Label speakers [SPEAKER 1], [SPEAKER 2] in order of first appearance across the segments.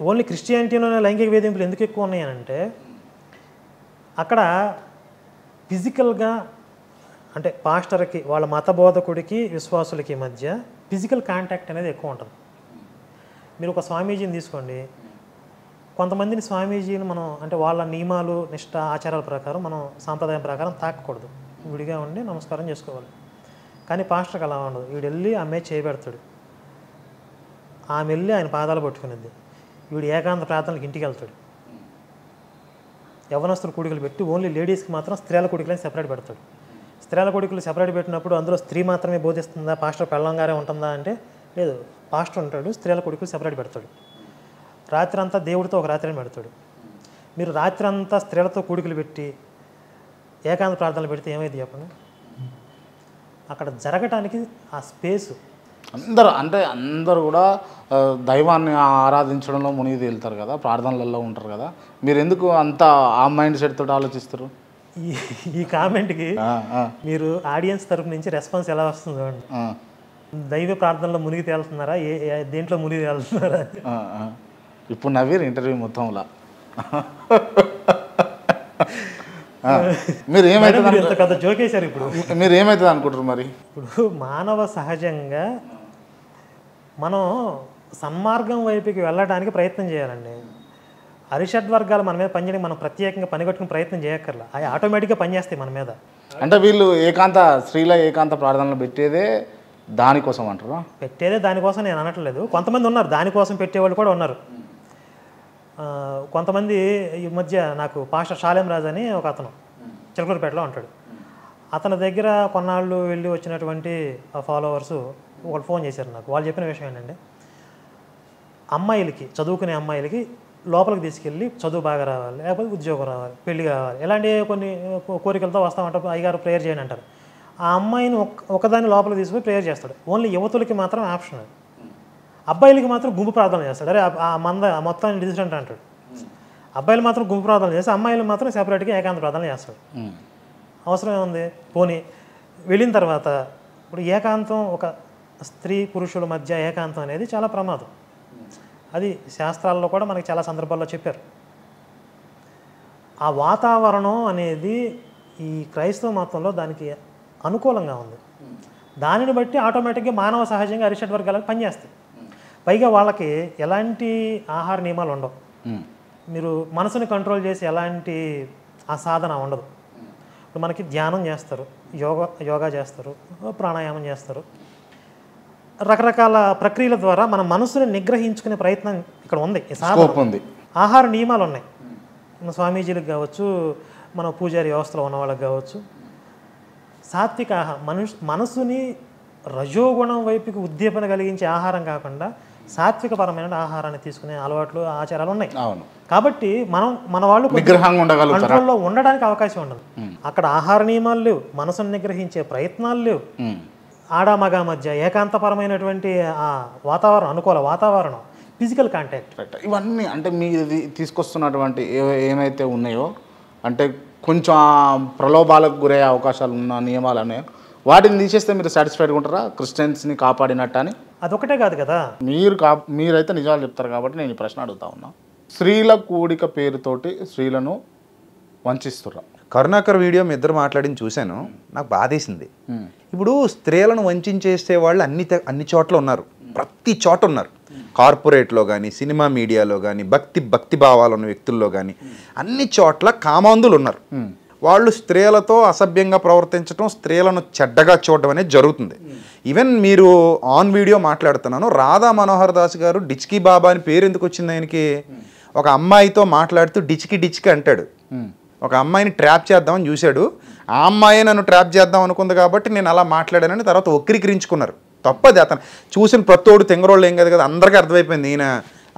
[SPEAKER 1] Only క్రిస్టియానిటీలోనే లైంగిక వేధింపులు ఎందుకు ఎక్కువ ఉన్నాయనంటే అక్కడ ఫిజికల్గా అంటే పాస్టర్కి వాళ్ళ మత బోధకుడికి విశ్వాసులకి మధ్య ఫిజికల్ కాంటాక్ట్ అనేది ఎక్కువ ఉంటుంది. మీరు ఒక స్వామీజీని తీసుకోండి, కొంతమందిని స్వామీజీని మనం అంటే వాళ్ళ నియమాలు నిష్ట ఆచారాల ప్రకారం మనం సాంప్రదాయం ప్రకారం తాకకూడదు, విడిగా ఉండి నమస్కారం చేసుకోవాలి. కానీ పాస్టర్కి అలా ఉండదు. వీడు వెళ్ళి ఆమె చేయబెడతాడు, ఆమె వెళ్ళి ఆయన పాదాలు పట్టుకునేది, వీడు ఏకాంత ప్రార్థనలకు ఇంటికి వెళ్తాడు. యవనస్తుల కూడికలు పెట్టి ఓన్లీ లేడీస్కి మాత్రం స్త్రీల కూడికలని సెపరేట్ పెడతాడు. స్త్రీల కూడికలు సెపరేట్ పెట్టినప్పుడు అందులో స్త్రీ మాత్రమే బోధిస్తుందా, పాస్టర్ పెళ్ళంగానే ఉంటుందా అంటే లేదు, పాస్టర్ ఉంటాడు, స్త్రీల కూడికలు సెపరేట్ పెడతాడు. రాత్రి అంతా దేవుడితో ఒక రాత్రిని పెడతాడు. మీరు రాత్రి అంతా స్త్రీలతో కూడికలు పెట్టి ఏకాంత ప్రార్థనలు పెడితే ఏమైంది చెప్పండి? అక్కడ జరగటానికి ఆ స్పేసు
[SPEAKER 2] అందరూ కూడా దైవాన్ని ఆరాధించడంలో మునిగి తేలుతారు కదా, ప్రార్థనలలో ఉంటారు కదా, మీరు ఎందుకు అంత ఆ మైండ్ సెట్ తోటి ఆలోచిస్తారు?
[SPEAKER 1] ఈ కామెంట్కి మీరు ఆడియన్స్ తరపు నుంచి రెస్పాన్స్ ఎలా వస్తుందో అండి. దైవ ప్రార్థనలో మునిగి తేలుతున్నారా, దేంట్లో మునిగి తేలుతున్నారా?
[SPEAKER 2] ఇప్పుడు నవ్వీరు ఇంటర్వ్యూ మొత్తంలో. మీరు ఏమైతుంది
[SPEAKER 1] కదా జోకేశారు. ఇప్పుడు
[SPEAKER 2] మీరు ఏమవుతుంది అనుకుంటారు మరి?
[SPEAKER 1] ఇప్పుడు మానవ సహజంగా మనం సన్మార్గం వైపుకి వెళ్ళడానికి ప్రయత్నం చేయాలండి. అరిషడ్ వర్గాలు మన మీద పనిచేయడానికి మనం ప్రత్యేకంగా పనిగట్టుకుని ప్రయత్నం చేయక్కర్లా, అవి ఆటోమేటిక్గా పనిచేస్తాయి మన మీద.
[SPEAKER 2] అంటే వీళ్ళు స్త్రీల ఏకాంత ప్రార్థనలు పెట్టేదే దానికోసం అంటారా?
[SPEAKER 1] పెట్టేదే దానికోసం నేను అనట్లేదు, కొంతమంది ఉన్నారు దానికోసం పెట్టేవాళ్ళు కూడా ఉన్నారు. కొంతమంది ఈ మధ్య నాకు పాస్టర్ షాలేం రాజు అని ఒక అతను చిలకలూరుపేటలో ఉంటాడు, అతని దగ్గర కొన్నాళ్ళు వెళ్ళి వచ్చినటువంటి ఫాలోవర్సు ఒకళ్ళు ఫోన్ చేశారు నాకు. వాళ్ళు చెప్పిన విషయం ఏంటంటే, అమ్మాయిలకి, చదువుకునే అమ్మాయిలకి లోపలికి తీసుకెళ్ళి చదువు బాగా రావాలి, లేకపోతే ఉద్యోగం రావాలి, పెళ్లి కావాలి, ఇలాంటి కొన్ని కోరికలతో వస్తామంటారు. అయ్యగారు ప్రేయర్ చేయండి అంటారు. ఆ అమ్మాయిని ఒకదాని లోపలికి తీసుకుని ప్రేయర్ చేస్తాడు. ఓన్లీ యువతులకి మాత్రం ఆప్షన్ అది. అబ్బాయిలకి మాత్రం గుంపు ప్రార్థన చేస్తాడు. అరే ఆ మొత్తాన్ని డిసిడెంట్ అంటాడు. అబ్బాయిలు మాత్రం గుంపు ప్రార్థన చేస్తే అమ్మాయిలు మాత్రం సెపరేట్గా ఏకాంత ప్రార్థన చేస్తాడు. అవసరం ఏముంది? పోనీ వెళ్ళిన తర్వాత ఇప్పుడు ఏకాంతం, ఒక స్త్రీ పురుషుల మధ్య ఏకాంతం అనేది చాలా ప్రమాదం. అది శాస్త్రాల్లో కూడా మనకి చాలా సందర్భాల్లో చెప్పారు. ఆ వాతావరణం అనేది ఈ క్రైస్తవ మతంలో దానికి అనుకూలంగా ఉంది. దానిని బట్టి ఆటోమేటిక్గా మానవ సహజంగా అరిషడ్ వర్గాలకు పనిచేస్తాయి. పైగా వాళ్ళకి ఎలాంటి ఆహార నియమాలు ఉండవు. మీరు మనసుని కంట్రోల్ చేసి ఎలాంటి ఆ సాధన ఉండదు. ఇప్పుడు మనకి ధ్యానం చేస్తారు, యోగా చేస్తారు, ప్రాణాయామం చేస్తారు, రకరకాల ప్రక్రియల ద్వారా మన మనసుని నిగ్రహించుకునే ప్రయత్నం ఇక్కడ ఉంది. ఈ సాధన ఉంది. ఆహార నియమాలు ఉన్నాయి. మన స్వామీజీలకు కావచ్చు, మన పూజారి వ్యవస్థలో ఉన్న వాళ్ళకి కావచ్చు. సాత్విక ఆహారం, మనసుని రజోగుణం వైపుకి ఉద్దీపన కలిగించే ఆహారం కాకుండా సాత్వికపరమైన ఆహారాన్ని తీసుకునే అలవాట్లు, ఆచారాలు ఉన్నాయి. కాబట్టి మన వాళ్ళు కంట్రోల్లో ఉండడానికి అవకాశం ఉండదు. అక్కడ ఆహార నియమాలు లేవు, మనసును నిగ్రహించే ప్రయత్నాలు లేవు. ఆడామగ మధ్య ఏకాంతపరమైనటువంటి ఆ వాతావరణం, అనుకూల వాతావరణం, ఫిజికల్ కాంటాక్ట్,
[SPEAKER 2] ఇవన్నీ అంటే మీరు తీసుకొస్తున్నటువంటి ఏమైతే ఉన్నాయో, అంటే కొంచెం ప్రలోభాలకు గురయ్యే అవకాశాలు ఉన్న నియమాలు ఉన్నాయో, వాటిని తీసేస్తే మీరు సాటిస్ఫైడ్గా ఉంటారా? క్రిస్టియన్స్ని కాపాడినట్టు అని.
[SPEAKER 1] అదొకటే కాదు కదా,
[SPEAKER 2] మీరైతే నిజాలు చెప్తారు కాబట్టి నేను ఈ ప్రశ్న అడుగుతా ఉన్నా. స్త్రీల కూడిక పేరుతోటి స్త్రీలను వంచిస్తుర్రా?
[SPEAKER 3] కరుణాకర్ వీడియో మీ ఇద్దరు మాట్లాడింది చూశాను, నాకు బాధేసింది. ఇప్పుడు స్త్రీలను వంచేసే వాళ్ళు అన్ని చోట్ల ఉన్నారు, ప్రతి చోట ఉన్నారు. కార్పొరేట్లో కానీ, సినిమా మీడియాలో కానీ, భక్తి భావాలు ఉన్న వ్యక్తుల్లో కానీ అన్ని చోట్ల కామాంధులు ఉన్నారు. వాళ్ళు స్త్రీలతో అసభ్యంగా ప్రవర్తించడం, స్త్రీలను చెడ్డగా చూడడం అనేది జరుగుతుంది. ఈవెన్ మీరు ఆన్ వీడియో మాట్లాడుతున్నాను, రాధా మనోహర్ దాస్ గారు డిచ్కీ బాబా అని పేరు ఎందుకు వచ్చింది ఆయనకి? ఒక అమ్మాయితో మాట్లాడుతూ డిచ్కి అంటాడు. ఒక అమ్మాయిని ట్రాప్ చేద్దామని చూశాడు, ఆ అమ్మాయి నన్ను ట్రాప్ చేద్దాం అనుకుంది కాబట్టి నేను అలా మాట్లాడానని తర్వాత వక్రీకరించుకున్నారు. తప్పది. అతను చూసిన ప్రతోడు తెంగరోళ్ళు ఏం కాదు కదా, అందరికీ అర్థమైపోయింది ఈయన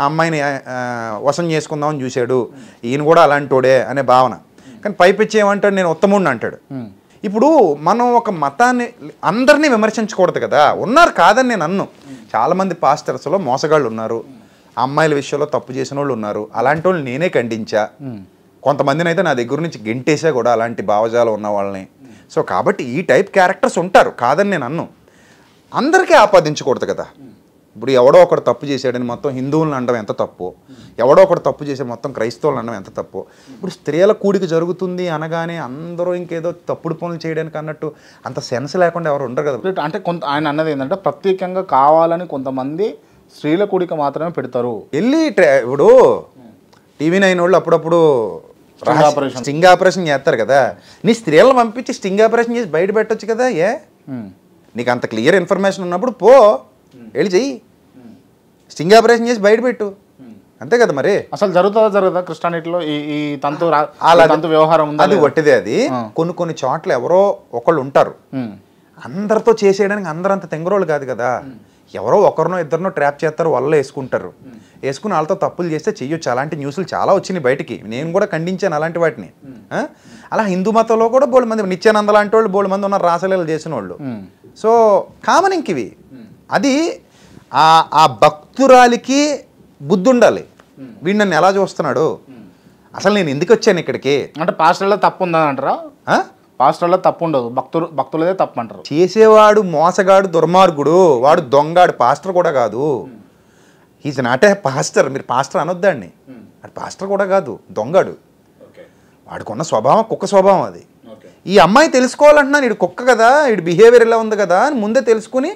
[SPEAKER 3] ఆ అమ్మాయిని వశం చేసుకుందామని చూశాడు, ఈయన కూడా అలాంటోడే అనే భావన. కానీ పైపెచ్చి ఏమంటాడు, నేను ఉత్తముడిని అంటాడు. ఇప్పుడు మనం ఒక మతాన్ని అందరినీ విమర్శించకూడదు కదా. ఉన్నారు కాదని నేను అన్ను, చాలామంది పాస్టర్స్లో మోసగాళ్ళు ఉన్నారు, అమ్మాయిల విషయంలో తప్పు చేసిన వాళ్ళు ఉన్నారు. అలాంటి వాళ్ళు నేనే ఖండించా, కొంతమందిని అయితే నా దగ్గర నుంచి గెంటేసా కూడా, అలాంటి భావజాలు ఉన్న వాళ్ళని. సో కాబట్టి ఈ టైప్ క్యారెక్టర్స్ ఉంటారు, కాదని నేను అన్ను. అందరికీ ఆపాదించకూడదు కదా. ఇప్పుడు ఎవడో ఒకడు తప్పు చేశాడని మొత్తం హిందువులను అనడం ఎంత తప్పు, ఎవడో ఒకడు తప్పు చేసే మొత్తం క్రైస్తవులను అనడం ఎంత తప్పు. ఇప్పుడు స్త్రీల కూడిక జరుగుతుంది అనగానే అందరూ ఇంకేదో తప్పుడు పనులు చేయడానికి అన్నట్టు అంత సెన్స్ లేకుండా ఎవరు ఉండరు కదా.
[SPEAKER 2] అంటే కొంత ఆయన అన్నది ఏంటంటే ప్రత్యేకంగా కావాలని కొంతమంది స్త్రీల కూడిక మాత్రమే పెడతారు.
[SPEAKER 3] వెళ్ళి ఇప్పుడు TV9 వాళ్ళు అప్పుడప్పుడు స్టింగ్ ఆపరేషన్ చేస్తారు కదా, నీ స్త్రీలను పంపించి స్టింగ్ ఆపరేషన్ చేసి బయట పెట్టొచ్చు కదా. నీకు అంత క్లియర్ ఇన్ఫర్మేషన్ ఉన్నప్పుడు పో వెళ్ళి చెయ్యి, స్టింగ్ ఆపరేషన్ చేసి బయట పెట్టు, అంతే కదా. మరి
[SPEAKER 2] అసలు జరుగుతుందా క్రిస్టియానిటీలో ఈ తంతు వ్యవహారం?
[SPEAKER 3] అది వట్టిదే. అది కొన్ని చోట్ల ఎవరో ఒకళ్ళు ఉంటారు, అందరితో చేసేయడానికి అందరంత తెంగరోళ్ళు కాదు కదా. ఎవరో ఒకరినో ఇద్దరినో ట్రాప్ చేస్తారు, వల్ల వేసుకుంటారు, వేసుకుని వాళ్ళతో తప్పులు చేస్తే చెయ్యొచ్చు. అలాంటి న్యూస్లు చాలా వచ్చినాయి బయటికి, నేను కూడా ఖండించాను అలాంటి వాటిని. అలా హిందూ మతంలో కూడా బోళ్ళు మంది, నిత్యానంద లాంటి వాళ్ళు బోళ్ళు మంది ఉన్నారు రాసలీలు చేసిన వాళ్ళు. సో కామన్ ఇంక ఇవి. అది ఆ భక్తురాలికి బుద్ధి ఉండాలి, వీడు నన్ను ఎలా చూస్తున్నాడు, అసలు నేను ఎందుకు వచ్చాను ఇక్కడికి.
[SPEAKER 2] అంటే పాస్టర్లో తప్పు ఉందని అంటారా? పాస్టర్లో తప్పు ఉండదు, భక్తులదే తప్పు అంటారు.
[SPEAKER 3] చేసేవాడు మోసగాడు, దుర్మార్గుడు, వాడు దొంగాడు, పాస్టర్ కూడా కాదు. Is not a pastor. మీరు పాస్టర్ అనొద్దండి, అది పాస్టర్ కూడా కాదు, దొంగాడు. వాడికున్న స్వభావం కుక్క స్వభావం అది. ఈ అమ్మాయి తెలుసుకోవాలంటున్నాను, ఇడు కుక్క కదా, ఇడు బిహేవియర్ ఇలా ఉంది కదా అని ముందే తెలుసుకుని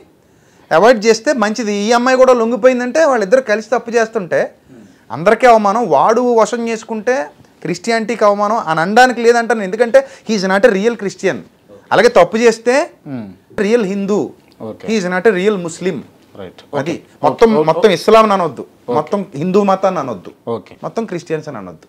[SPEAKER 3] అవాయిడ్ చేస్తే మంచిది. ఈ అమ్మాయి కూడా లొంగిపోయిందంటే వాళ్ళిద్దరు కలిసి తప్పు చేస్తుంటే అందరికీ అవమానం, వాడు వశం చేసుకుంటే క్రిస్టియానిటీకి అవమానం అని అనడానికి లేదంటాను. ఎందుకంటే he is not a real Christian. అలాగే తప్పు చేస్తే real Hindu, he is not a real Muslim. అది మొత్తం ఇస్లాం అనొద్దు, మొత్తం హిందూ మతాన్ని అనొద్దు, మొత్తం క్రిస్టియన్స్ అని అనొద్దు.